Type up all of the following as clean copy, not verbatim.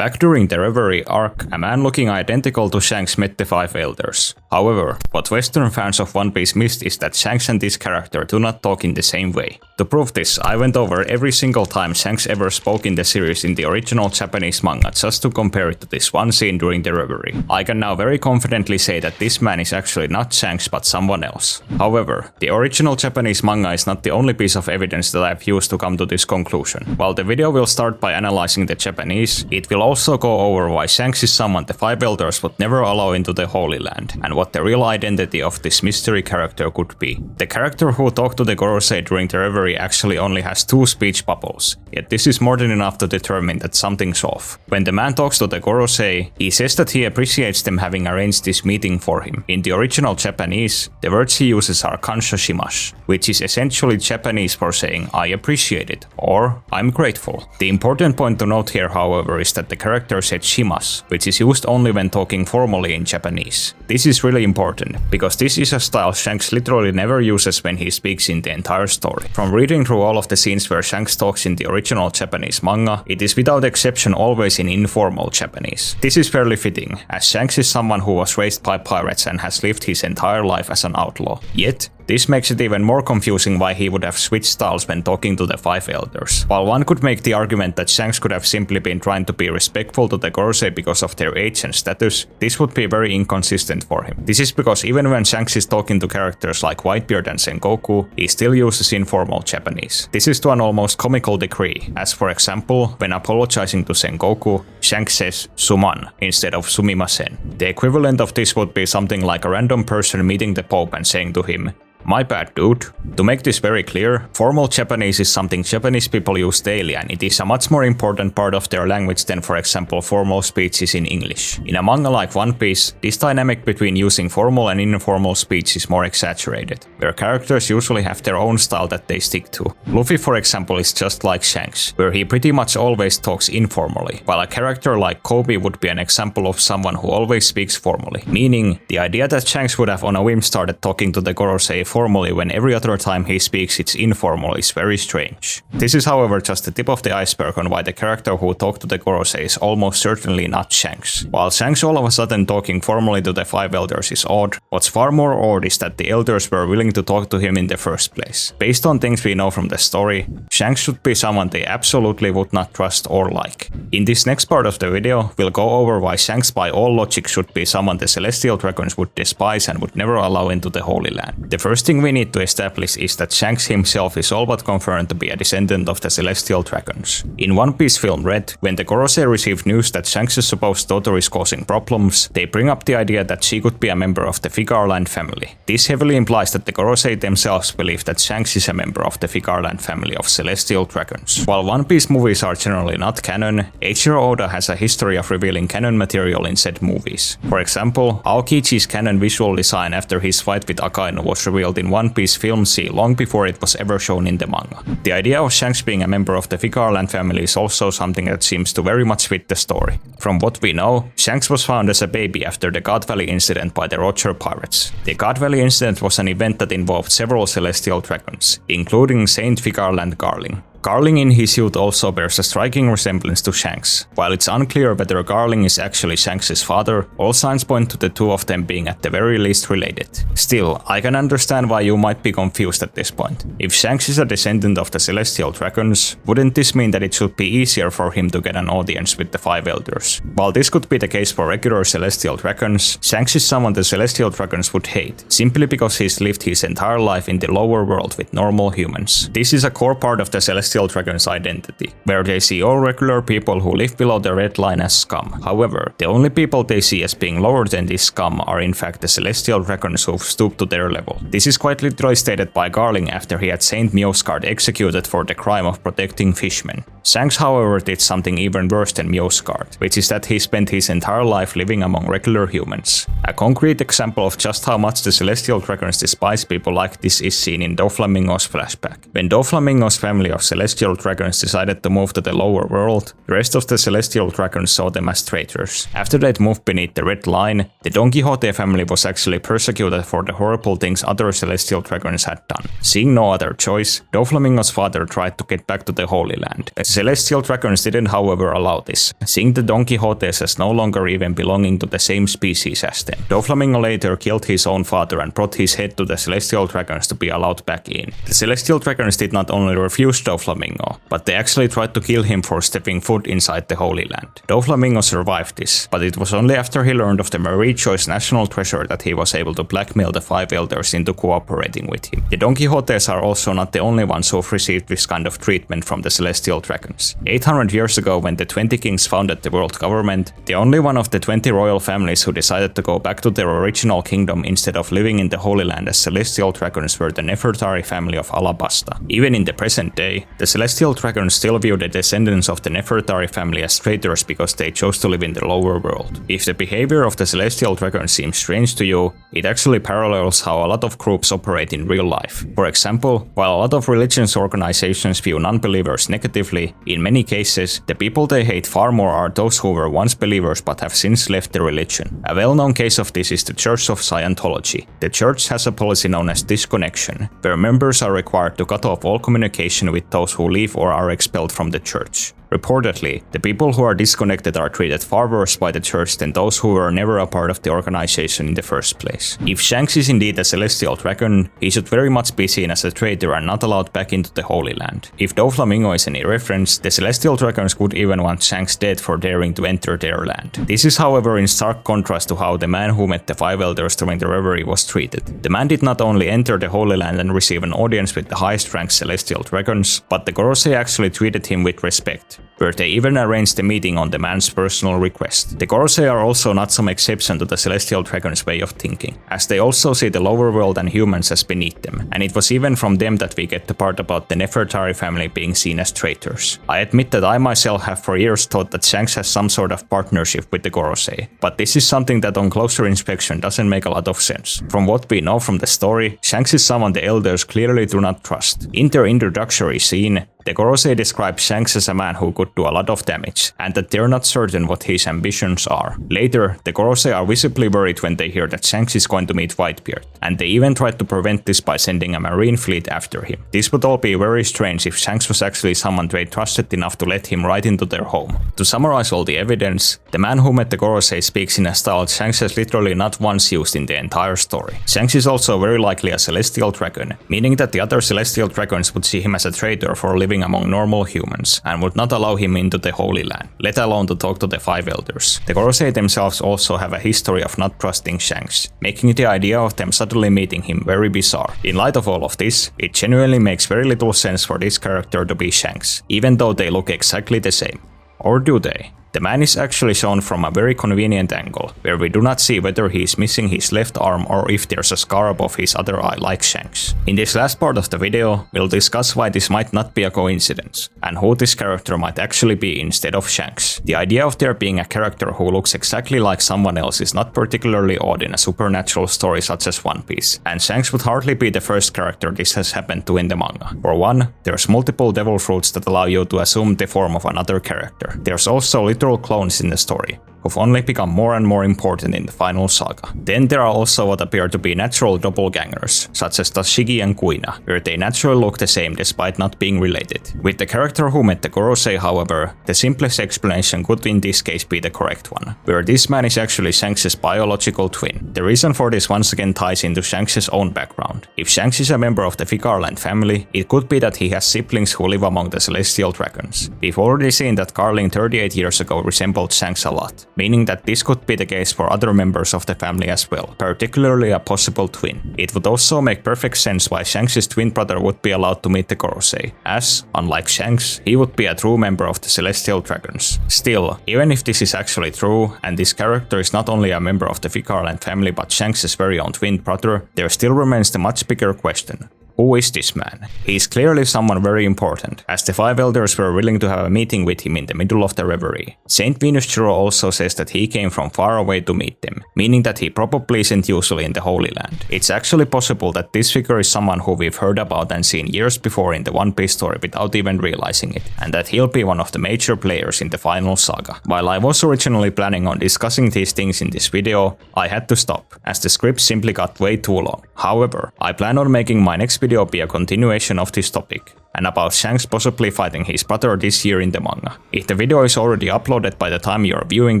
Back during the Reverie arc, a man looking identical to Shanks met the Five Elders. However, what Western fans of One Piece missed is that Shanks and this character do not talk in the same way. To prove this, I went over every single time Shanks ever spoke in the series in the original Japanese manga just to compare it to this one scene during the Reverie. I can now very confidently say that this man is actually not Shanks but someone else. However, the original Japanese manga is not the only piece of evidence that I've used to come to this conclusion. While the video will start by analyzing the Japanese, it will also go over why Shanks is someone the Five Elders would never allow into the Holy Land, and what the real identity of this mystery character could be. The character who talked to the Gorosei during the Reverie actually only has 2 speech bubbles, yet this is more than enough to determine that something's off. When the man talks to the Gorosei, he says that he appreciates them having arranged this meeting for him. In the original Japanese, the words he uses are kansha shimasu, which is essentially Japanese for saying I appreciate it, or I'm grateful. The important point to note here, however, is that the character said shimasu, which is used only when talking formally in Japanese. This is really important, because this is a style Shanks literally never uses when he speaks in the entire story. From reading through all of the scenes where Shanks talks in the original Japanese manga, it is without exception always in informal Japanese. This is fairly fitting, as Shanks is someone who was raised by pirates and has lived his entire life as an outlaw. Yet, this makes it even more confusing why he would have switched styles when talking to the Five Elders. While one could make the argument that Shanks could have simply been trying to be respectful to the Gorosei because of their age and status, this would be very inconsistent for him. This is because even when Shanks is talking to characters like Whitebeard and Sengoku, he still uses informal Japanese. This is to an almost comical degree, as for example, when apologizing to Sengoku, Shanks says suman instead of sumimasen. The equivalent of this would be something like a random person meeting the Pope and saying to him, "My bad, dude." To make this very clear, formal Japanese is something Japanese people use daily, and it is a much more important part of their language than, for example, formal speech is in English. In a manga like One Piece, this dynamic between using formal and informal speech is more exaggerated, where characters usually have their own style that they stick to. Luffy, for example, is just like Shanks, where he pretty much always talks informally, while a character like Kobe would be an example of someone who always speaks formally, meaning the idea that Shanks would have on a whim started talking to the Gorosei formally when every other time he speaks it's informal is very strange. This is however just the tip of the iceberg on why the character who talked to the Gorosei is almost certainly not Shanks. While Shanks all of a sudden talking formally to the Five Elders is odd, what's far more odd is that the Elders were willing to talk to him in the first place. Based on things we know from the story, Shanks should be someone they absolutely would not trust or like. In this next part of the video, we'll go over why Shanks by all logic should be someone the Celestial Dragons would despise and would never allow into the Holy Land. The first thing we need to establish is that Shanks himself is all but confirmed to be a descendant of the Celestial Dragons. In One Piece film Red, when the Gorosei received news that Shanks' supposed daughter is causing problems, they bring up the idea that she could be a member of the Figarland family. This heavily implies that the Gorosei themselves believe that Shanks is a member of the Figarland family of Celestial Dragons. While One Piece movies are generally not canon, Eiichiro Oda has a history of revealing canon material in said movies. For example, Aokichi's canon visual design after his fight with Akainu was revealed in One Piece film C long before it was ever shown in the manga. The idea of Shanks being a member of the Figarland family is also something that seems to very much fit the story. From what we know, Shanks was found as a baby after the God Valley incident by the Roger Pirates. The God Valley incident was an event that involved several Celestial Dragons, including Saint Figarland Garling. Garling in his youth also bears a striking resemblance to Shanks. While it's unclear whether Garling is actually Shanks' father, all signs point to the two of them being at the very least related. Still, I can understand why you might be confused at this point. If Shanks is a descendant of the Celestial Dragons, wouldn't this mean that it should be easier for him to get an audience with the Five Elders? While this could be the case for regular Celestial Dragons, Shanks is someone the Celestial Dragons would hate, simply because he's lived his entire life in the lower world with normal humans. This is a core part of the Celestial Dragons' identity, where they see all regular people who live below the red line as scum. However, the only people they see as being lower than this scum are in fact the Celestial Dragons who've stooped to their level. This is quite literally stated by Garling after he had Saint Mjosgard executed for the crime of protecting fishmen. Shanks, however, did something even worse than Mjosgard, which is that he spent his entire life living among regular humans. A concrete example of just how much the Celestial Dragons despise people like this is seen in Doflamingo's flashback. When Doflamingo's family of Celestial celestial dragons decided to move to the lower world, the rest of the celestial dragons saw them as traitors. After they'd moved beneath the Red Line, the Don Quixote family was actually persecuted for the horrible things other celestial dragons had done. Seeing no other choice, Doflamingo's father tried to get back to the Holy Land. The celestial dragons didn't, however, allow this, seeing the Don Quixotes as no longer even belonging to the same species as them. Doflamingo later killed his own father and brought his head to the celestial dragons to be allowed back in. The celestial dragons did not only refuse Doflamingo, but they actually tried to kill him for stepping foot inside the Holy Land. Doflamingo survived this, but it was only after he learned of the Marie-Choice national treasure that he was able to blackmail the five elders into cooperating with him. The Don Quixotes are also not the only ones who've received this kind of treatment from the celestial dragons. 800 years ago, when the 20 kings founded the world government, the only one of the 20 royal families who decided to go back to their original kingdom instead of living in the Holy Land as celestial dragons were the Nefertari family of Alabasta. Even in the present day, the celestial dragons still view the descendants of the Nefertari family as traitors because they chose to live in the lower world. If the behavior of the celestial dragons seems strange to you, it actually parallels how a lot of groups operate in real life. For example, while a lot of religious organizations view non-believers negatively, in many cases, the people they hate far more are those who were once believers but have since left the religion. A well-known case of this is the Church of Scientology. The church has a policy known as disconnection, where members are required to cut off all communication with those who leave or are expelled from the church. Reportedly, the people who are disconnected are treated far worse by the church than those who were never a part of the organization in the first place. If Shanks is indeed a celestial dragon, he should very much be seen as a traitor and not allowed back into the Holy Land. If Doflamingo is any reference, the celestial dragons could even want Shanks dead for daring to enter their land. This is, however, in stark contrast to how the man who met the five elders during the Reverie was treated. The man did not only enter the Holy Land and receive an audience with the highest ranked celestial dragons, but the Gorosei actually treated him with respect, where they even arranged the meeting on the man's personal request. The Gorosei are also not some exception to the celestial dragons' way of thinking, as they also see the lower world and humans as beneath them, and it was even from them that we get the part about the Nefertari family being seen as traitors. I admit that I myself have for years thought that Shanks has some sort of partnership with the Gorosei, but this is something that on closer inspection doesn't make a lot of sense. From what we know from the story, Shanks is someone the elders clearly do not trust. In their introductory scene, the Gorosei describe Shanks as a man who could do a lot of damage, and that they're not certain what his ambitions are. Later, the Gorosei are visibly worried when they hear that Shanks is going to meet Whitebeard, and they even tried to prevent this by sending a marine fleet after him. This would all be very strange if Shanks was actually someone they trusted enough to let him right into their home. To summarize all the evidence, the man who met the Gorosei speaks in a style Shanks has literally not once used in the entire story. Shanks is also very likely a celestial dragon, meaning that the other celestial dragons would see him as a traitor for living among normal humans and would not allow him into the Holy Land, let alone to talk to the five elders. The Gorosei themselves also have a history of not trusting Shanks, making the idea of them suddenly meeting him very bizarre. In light of all of this, it genuinely makes very little sense for this character to be Shanks, even though they look exactly the same. Or do they? The man is actually shown from a very convenient angle, where we do not see whether he is missing his left arm or if there's a scar above his other eye like Shanks. In this last part of the video, we'll discuss why this might not be a coincidence, and who this character might actually be instead of Shanks. The idea of there being a character who looks exactly like someone else is not particularly odd in a supernatural story such as One Piece, and Shanks would hardly be the first character this has happened to in the manga. For one, there's multiple devil fruits that allow you to assume the form of another character. There's also literal clones in the story, who've only become more and more important in the final saga. Then there are also what appear to be natural doppelgangers, such as Tashigi and Kuina, where they naturally look the same despite not being related. With the character who met the Gorosei, however, the simplest explanation could in this case be the correct one, where this man is actually Shanks' biological twin. The reason for this once again ties into Shanks' own background. If Shanks is a member of the Ficarland family, it could be that he has siblings who live among the celestial dragons. We've already seen that Carling 38 years ago resembled Shanks a lot, meaning that this could be the case for other members of the family as well, particularly a possible twin. It would also make perfect sense why Shanks' twin brother would be allowed to meet the Gorosei, as, unlike Shanks, he would be a true member of the Celestial Dragons. Still, even if this is actually true, and this character is not only a member of the Ficarland family but Shanks' very own twin brother, there still remains the much bigger question. Who is this man? He is clearly someone very important, as the 5 elders were willing to have a meeting with him in the middle of the Reverie. Saint Venus Chiro also says that he came from far away to meet them, meaning that he probably isn't usually in the Holy Land. It's actually possible that this figure is someone who we've heard about and seen years before in the One Piece story without even realizing it, and that he'll be one of the major players in the final saga. While I was originally planning on discussing these things in this video, I had to stop, as the script simply got way too long. However, I plan on making my next video be a continuation of this topic, and about Shanks possibly fighting his brother this year in the manga. If the video is already uploaded by the time you're viewing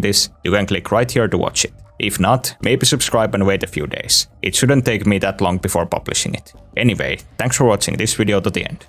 this, you can click right here to watch it. If not, maybe subscribe and wait a few days. It shouldn't take me that long before publishing it. Anyway, thanks for watching this video to the end.